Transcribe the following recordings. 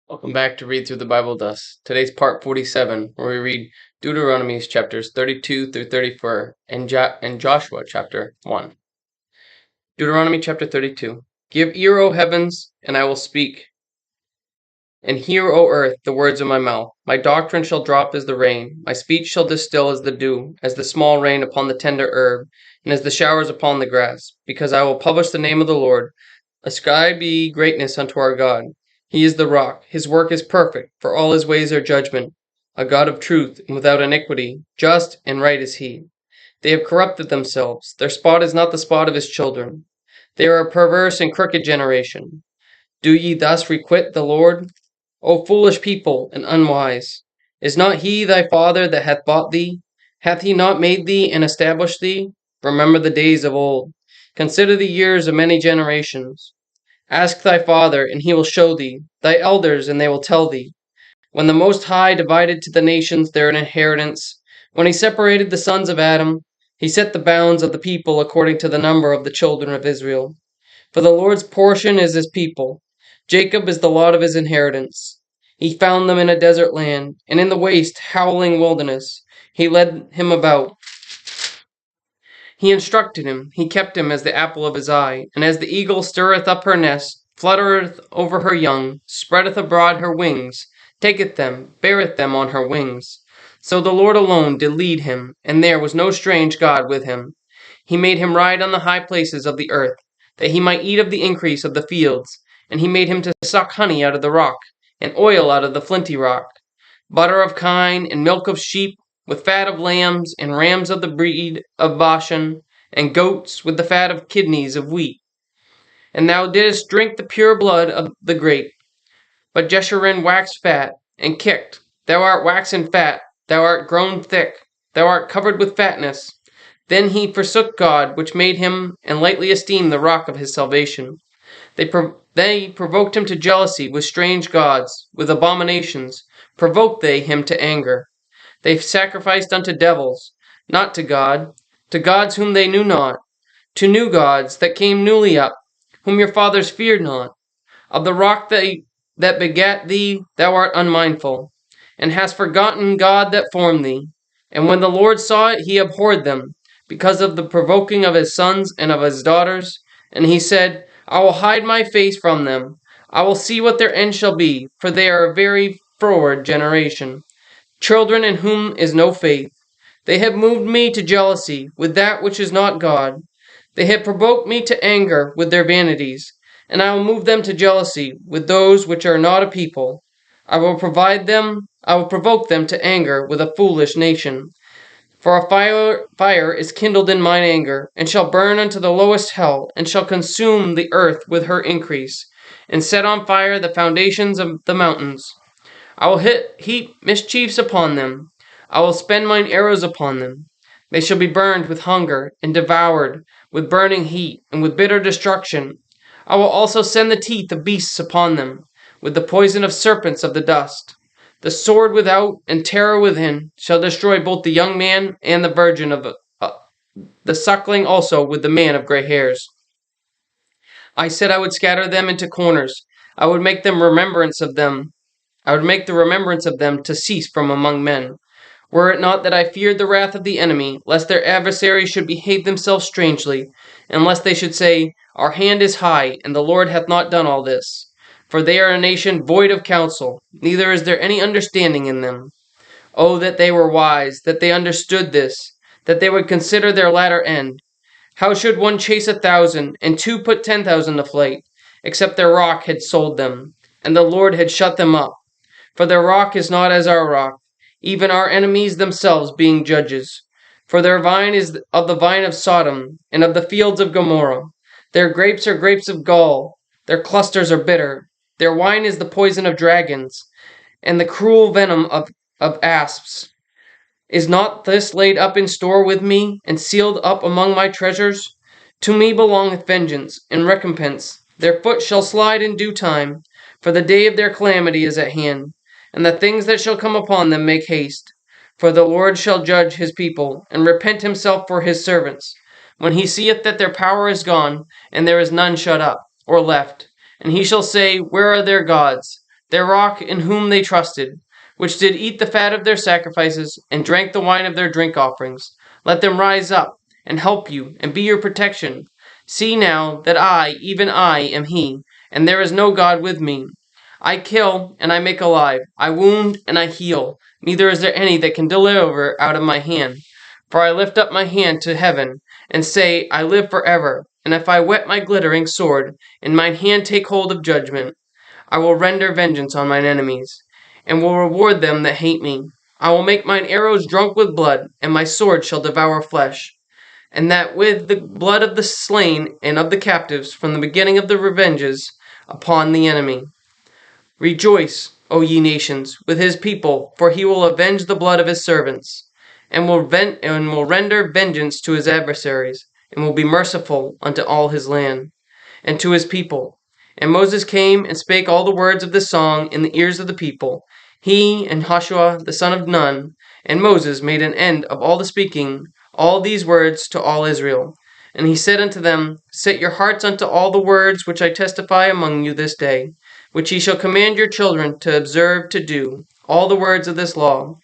Welcome back to Read Through the Bible with us. Today's part 47, where we read Deuteronomy chapters 32 through 34 and Joshua chapter 1. Deuteronomy chapter 32. Give ear, O heavens, and I will speak, and hear, O earth, the words of my mouth. My doctrine shall drop as the rain, my speech shall distill as the dew, as the small rain upon the tender herb, and as the showers upon the grass, because I will publish the name of the Lord. Ascribe ye greatness unto our God. He is the rock, his work is perfect, for all his ways are judgment. A God of truth and without iniquity, just and right is he. They have corrupted themselves, their spot is not the spot of his children. They are a perverse and crooked generation. Do ye thus requite the Lord? O foolish people and unwise, is not he thy father that hath bought thee? Hath he not made thee and established thee? Remember the days of old. Consider the years of many generations. Ask thy father, and he will show thee, thy elders, and they will tell thee. When the Most High divided to the nations their inheritance, when he separated the sons of Adam, he set the bounds of the people according to the number of the children of Israel. For the Lord's portion is his people. Jacob is the lot of his inheritance. He found them in a desert land, and in the waste, howling wilderness. He led him about. He instructed him, he kept him as the apple of his eye, and as the eagle stirreth up her nest, fluttereth over her young, spreadeth abroad her wings, taketh them, beareth them on her wings. So the Lord alone did lead him, and there was no strange God with him. He made him ride on the high places of the earth, that he might eat of the increase of the fields, and he made him to suck honey out of the rock, and oil out of the flinty rock, butter of kine, and milk of sheep, with fat of lambs, and rams of the breed of Bashan, and goats with the fat of kidneys of wheat. And thou didst drink the pure blood of the grape. But Jeshurun waxed fat, and kicked. Thou art waxen fat, thou art grown thick, thou art covered with fatness. Then he forsook God, which made him, and lightly esteemed the rock of his salvation. They provoked him to jealousy with strange gods, with abominations, provoked they him to anger. They sacrificed unto devils, not to God, to gods whom they knew not, to new gods that came newly up, whom your fathers feared not. Of the rock that begat thee thou art unmindful, and hast forgotten God that formed thee. And when the Lord saw it, he abhorred them, because of the provoking of his sons and of his daughters. And he said, I will hide my face from them. I will see what their end shall be, for they are a very froward generation, children in whom is no faith. They have moved me to jealousy with that which is not God. They have provoked me to anger with their vanities, and I will move them to jealousy with those which are not a people. I will provoke them to anger with a foolish nation. For a fire is kindled in mine anger, and shall burn unto the lowest hell, and shall consume the earth with her increase, and set on fire the foundations of the mountains. I will heap mischiefs upon them. I will spend mine arrows upon them. They shall be burned with hunger, and devoured with burning heat, and with bitter destruction. I will also send the teeth of beasts upon them, with the poison of serpents of the dust. The sword without and terror within shall destroy both the young man and the virgin of the suckling also with the man of gray hairs. I said I would scatter them into corners. I would make the remembrance of them to cease from among men. Were it not that I feared the wrath of the enemy, lest their adversaries should behave themselves strangely, and lest they should say, Our hand is high, and the Lord hath not done all this. For they are a nation void of counsel, neither is there any understanding in them. Oh, that they were wise, that they understood this, that they would consider their latter end. How should one chase 1,000, and two put 10,000 to flight, except their rock had sold them, and the Lord had shut them up? For their rock is not as our rock, even our enemies themselves being judges. For their vine is of the vine of Sodom, and of the fields of Gomorrah. Their grapes are grapes of gall, their clusters are bitter. Their wine is the poison of dragons, and the cruel venom of asps. Is not this laid up in store with me, and sealed up among my treasures? To me belongeth vengeance, and recompense. Their foot shall slide in due time, for the day of their calamity is at hand, and the things that shall come upon them make haste. For the Lord shall judge his people, and repent himself for his servants, when he seeth that their power is gone, and there is none shut up, or left. And he shall say, Where are their gods? their rock in whom they trusted, which did eat the fat of their sacrifices, and drank the wine of their drink offerings. Let them rise up, and help you, and be your protection. See now that I, even I, am he, and there is no God with me. I kill, and I make alive. I wound, and I heal. Neither is there any that can deliver out of my hand. For I lift up my hand to heaven, and say, I live forever. And if I whet my glittering sword, and mine hand take hold of judgment, I will render vengeance on mine enemies, and will reward them that hate me. I will make mine arrows drunk with blood, and my sword shall devour flesh, and that with the blood of the slain and of the captives, from the beginning of the revenges upon the enemy. Rejoice, O ye nations, with his people, for he will avenge the blood of his servants, and will render vengeance to his adversaries, and will be merciful unto all his land, and to his people. And Moses came and spake all the words of this song in the ears of the people. He and Joshua the son of Nun, and Moses made an end of all the speaking all these words to all Israel. And he said unto them, Set your hearts unto all the words which I testify among you this day, which ye shall command your children to observe to do, all the words of this law.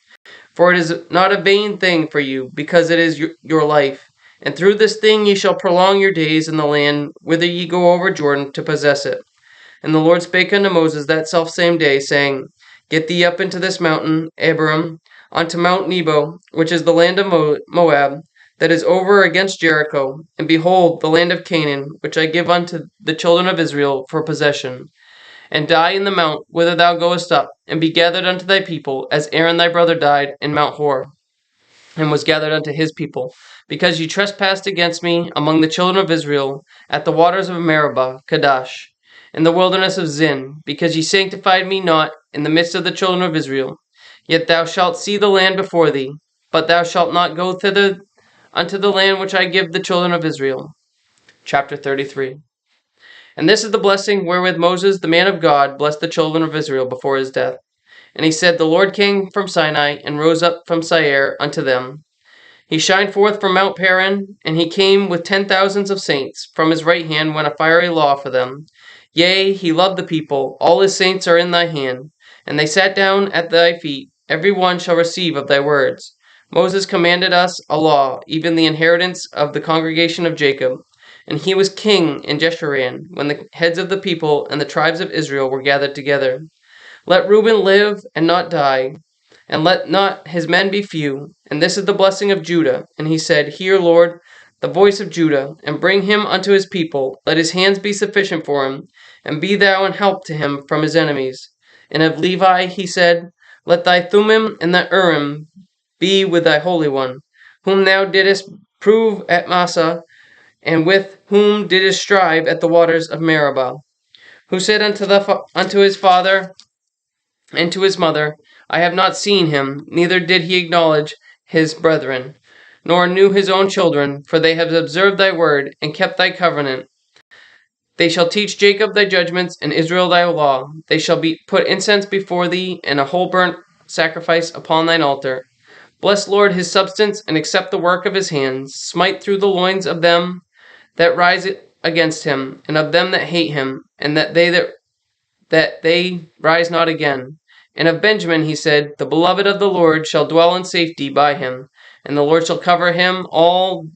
For it is not a vain thing for you, because it is your life. And through this thing ye shall prolong your days in the land whither ye go over Jordan to possess it. And the Lord spake unto Moses that selfsame day, saying, Get thee up into this mountain, Abiram, unto Mount Nebo, which is the land of Moab, that is over against Jericho, and behold the land of Canaan, which I give unto the children of Israel for possession. And die in the mount whither thou goest up, and be gathered unto thy people, as Aaron thy brother died in Mount Hor, and was gathered unto his people, because ye trespassed against me among the children of Israel, at the waters of Meribah, Kadesh, in the wilderness of Zin, because ye sanctified me not in the midst of the children of Israel. Yet thou shalt see the land before thee, but thou shalt not go thither unto the land which I give the children of Israel. Chapter 33. And this is the blessing wherewith Moses, the man of God, blessed the children of Israel before his death. And he said, The Lord came from Sinai, and rose up from Seir unto them. He shined forth from Mount Paran, and he came with 10,000s of saints. From his right hand went a fiery law for them. Yea, he loved the people. All his saints are in thy hand. And they sat down at thy feet. Every one shall receive of thy words. Moses commanded us a law, even the inheritance of the congregation of Jacob. And he was king in Jeshurun, when the heads of the people and the tribes of Israel were gathered together. Let Reuben live and not die, and let not his men be few. And this is the blessing of Judah. And he said, Hear, Lord, the voice of Judah, and bring him unto his people. Let his hands be sufficient for him, and be thou an help to him from his enemies. And of Levi he said, Let thy Thummim and thy Urim be with thy Holy One, whom thou didst prove at Massah, and with whom didst strive at the waters of Meribah, who said unto his father and to his mother, I have not seen him, neither did he acknowledge his brethren, nor knew his own children, for they have observed thy word, and kept thy covenant. They shall teach Jacob thy judgments, and Israel thy law. They shall put incense before thee, and a whole burnt sacrifice upon thine altar. Bless, Lord, his substance, and accept the work of his hands. Smite through the loins of them that rise against him, and of them that hate him, and that they rise not again. And of Benjamin he said, The beloved of the Lord shall dwell in safety by him, and the Lord shall cover him all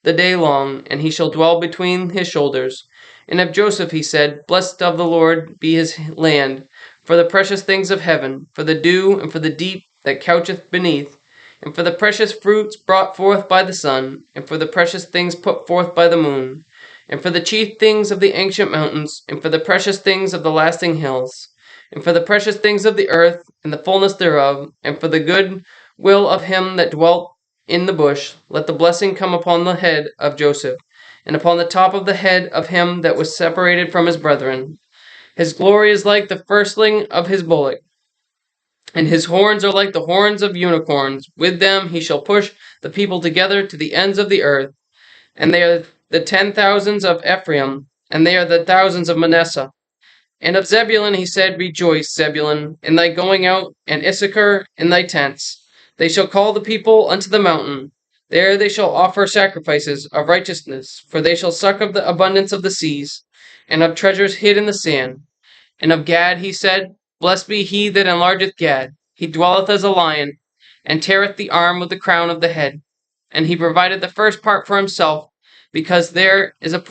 the day long, and he shall dwell between his shoulders. And of Joseph he said, Blessed of the Lord be his land, for the precious things of heaven, for the dew, and for the deep that coucheth beneath, and for the precious fruits brought forth by the sun, and for the precious things put forth by the moon, and for the chief things of the ancient mountains, and for the precious things of the lasting hills, and for the precious things of the earth, and the fullness thereof, and for the good will of him that dwelt in the bush. Let the blessing come upon the head of Joseph, and upon the top of the head of him that was separated from his brethren. His glory is like the firstling of his bullock, and his horns are like the horns of unicorns. With them he shall push the people together to the ends of the earth. And they are the 10,000s of Ephraim, and they are the thousands of Manasseh. And of Zebulun he said, Rejoice, Zebulun, in thy going out, and Issachar in thy tents. They shall call the people unto the mountain. There they shall offer sacrifices of righteousness, for they shall suck of the abundance of the seas, and of treasures hid in the sand. And of Gad he said, Blessed be he that enlargeth Gad. He dwelleth as a lion, and teareth the arm with the crown of the head. And he provided the first part for himself, because there is a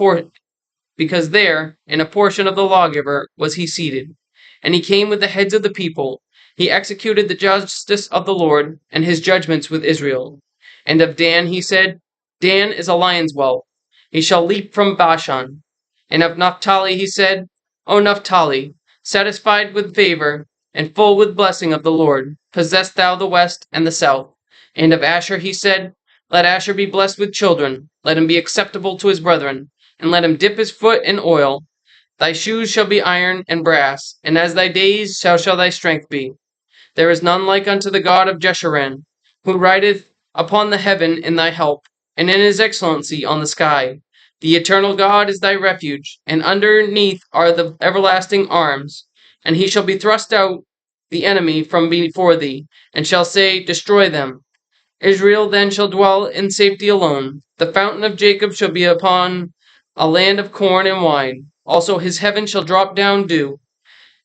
because there, in a portion of the lawgiver, was he seated. And he came with the heads of the people. He executed the justice of the Lord, and his judgments with Israel. And of Dan he said, Dan is a lion's whelp. He shall leap from Bashan. And of Naphtali he said, O Naphtali, satisfied with favor, and full with blessing of the Lord, possess thou the west and the south. And of Asher he said, Let Asher be blessed with children, let him be acceptable to his brethren, and let him dip his foot in oil. Thy shoes shall be iron and brass, and as thy days shall thy strength be. There is none like unto the God of Jeshurun, who rideth upon the heaven in thy help, and in his excellency on the sky. The eternal God is thy refuge, and underneath are the everlasting arms. And he shall be thrust out the enemy from before thee, and shall say, Destroy them. Israel then shall dwell in safety alone. The fountain of Jacob shall be upon a land of corn and wine. Also his heaven shall drop down dew.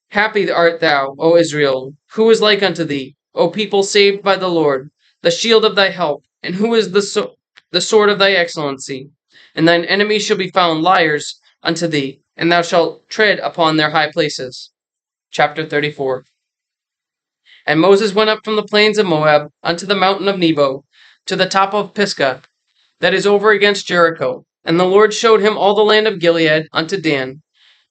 Happy art thou, O Israel! Who is like unto thee, O people saved by the Lord, the shield of thy help? And who is the sword of thy excellency? And thine enemies shall be found liars unto thee, and thou shalt tread upon their high places. Chapter 34. And Moses went up from the plains of Moab unto the mountain of Nebo, to the top of Pisgah, that is over against Jericho. And the Lord showed him all the land of Gilead unto Dan,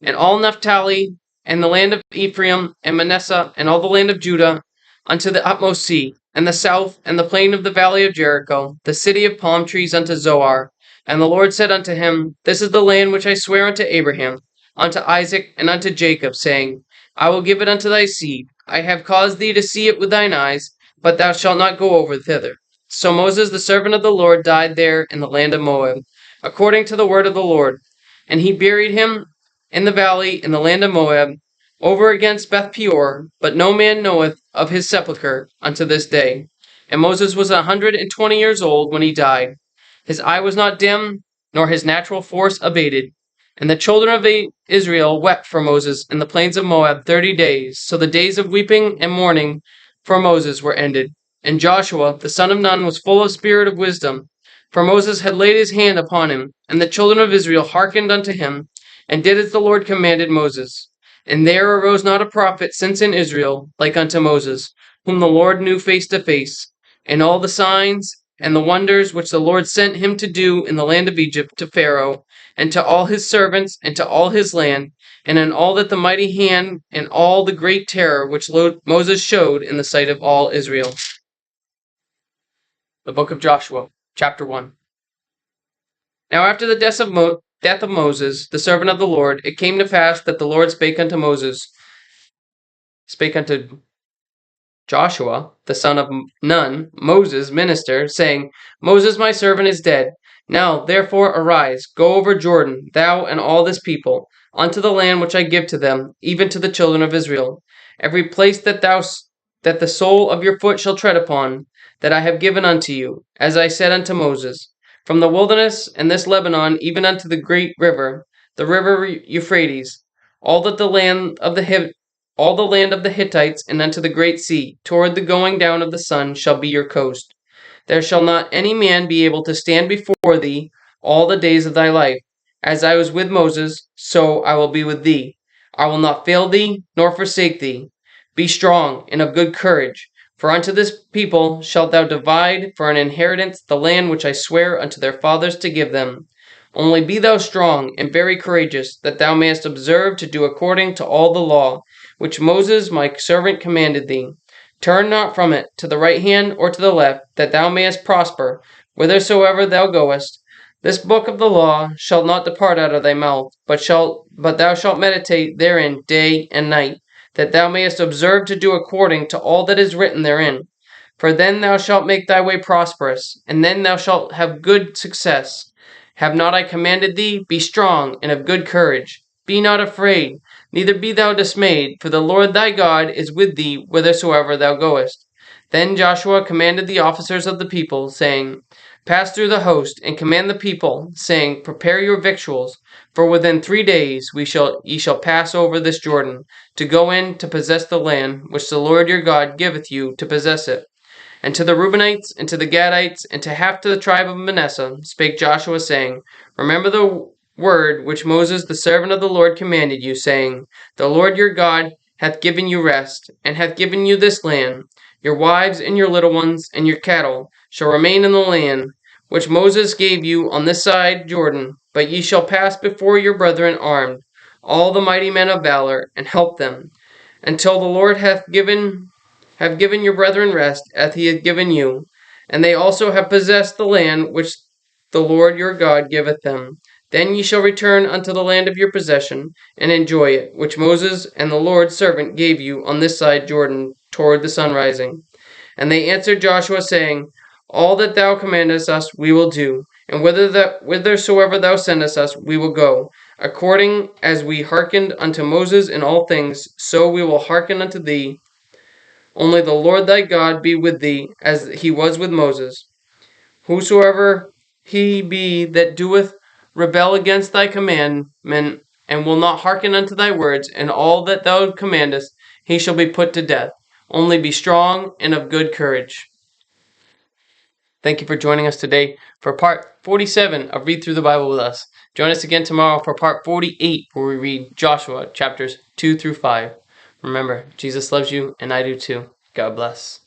and all Naphtali, and the land of Ephraim, and Manasseh, and all the land of Judah, unto the utmost sea, and the south, and the plain of the valley of Jericho, the city of palm trees unto Zoar. And the Lord said unto him, This is the land which I swear unto Abraham, unto Isaac, and unto Jacob, saying, I will give it unto thy seed. I have caused thee to see it with thine eyes, but thou shalt not go over thither. So Moses, the servant of the Lord, died there in the land of Moab, according to the word of the Lord. And he buried him in the valley in the land of Moab, over against Beth Peor, but no man knoweth of his sepulchre unto this day. And Moses was 120 years old when he died. His eye was not dim, nor his natural force abated. And the children of Israel wept for Moses in the plains of Moab 30 days. So the days of weeping and mourning for Moses were ended. And Joshua, the son of Nun, was full of spirit of wisdom, for Moses had laid his hand upon him. And the children of Israel hearkened unto him, and did as the Lord commanded Moses. And there arose not a prophet since in Israel like unto Moses, whom the Lord knew face to face. And all the signs and the wonders which the Lord sent him to do in the land of Egypt to Pharaoh, and to all his servants, and to all his land, and in all that the mighty hand and all the great terror which Moses showed in the sight of all Israel. The book of Joshua, chapter 1. Now after the death of Moses, the servant of the Lord, it came to pass that the Lord spake unto Joshua, the son of Nun, Moses' minister, saying, Moses my servant is dead. Now therefore arise, go over Jordan, thou and all this people, unto the land which I give to them, even to the children of Israel. Every place that the sole of your foot shall tread upon, that I have given unto you, as I said unto Moses, from the wilderness and this Lebanon, even unto the great river, the river Euphrates, all the land of the Hittites, and unto the great sea, toward the going down of the sun, shall be your coast. There shall not any man be able to stand before thee all the days of thy life. As I was with Moses, so I will be with thee. I will not fail thee, nor forsake thee. Be strong and of good courage, for unto this people shalt thou divide for an inheritance the land which I swear unto their fathers to give them. Only be thou strong and very courageous, that thou mayest observe to do according to all the law which Moses my servant commanded thee. Turn not from it to the right hand or to the left, that thou mayest prosper whithersoever thou goest. This book of the law shall not depart out of thy mouth, but thou shalt meditate therein day and night, that thou mayest observe to do according to all that is written therein. For then thou shalt make thy way prosperous, and then thou shalt have good success. Have not I commanded thee? Be strong and of good courage. Be not afraid, neither be thou dismayed, for the Lord thy God is with thee whithersoever thou goest. Then Joshua commanded the officers of the people, saying, Pass through the host, and command the people, saying, Prepare your victuals, for within 3 days ye shall pass over this Jordan, to go in to possess the land which the Lord your God giveth you to possess it. And to the Reubenites, and to the Gadites, and to half the tribe of Manasseh spake Joshua, saying, Remember the word which Moses the servant of the Lord commanded you, saying, The Lord your God hath given you rest, and hath given you this land. Your wives and your little ones and your cattle shall remain in the land which Moses gave you on this side Jordan, but ye shall pass before your brethren armed, all the mighty men of valor, and help them, until the Lord have given your brethren rest, as he hath given you, and they also have possessed the land which the Lord your God giveth them. Then ye shall return unto the land of your possession, and enjoy it, which Moses and the Lord's servant gave you on this side Jordan toward the sunrising. And they answered Joshua, saying, All that thou commandest us we will do, and whithersoever thou sendest us we will go. According as we hearkened unto Moses in all things, so we will hearken unto thee. Only the Lord thy God be with thee, as he was with Moses. Whosoever he be that doeth rebel against thy commandment, and will not hearken unto thy words, and all that thou commandest, he shall be put to death. Only be strong and of good courage. Thank you for joining us today for part 47 of Read Through the Bible with us. Join us again tomorrow for part 48, where we read Joshua chapters 2 through 5. Remember, Jesus loves you, and I do too. God bless.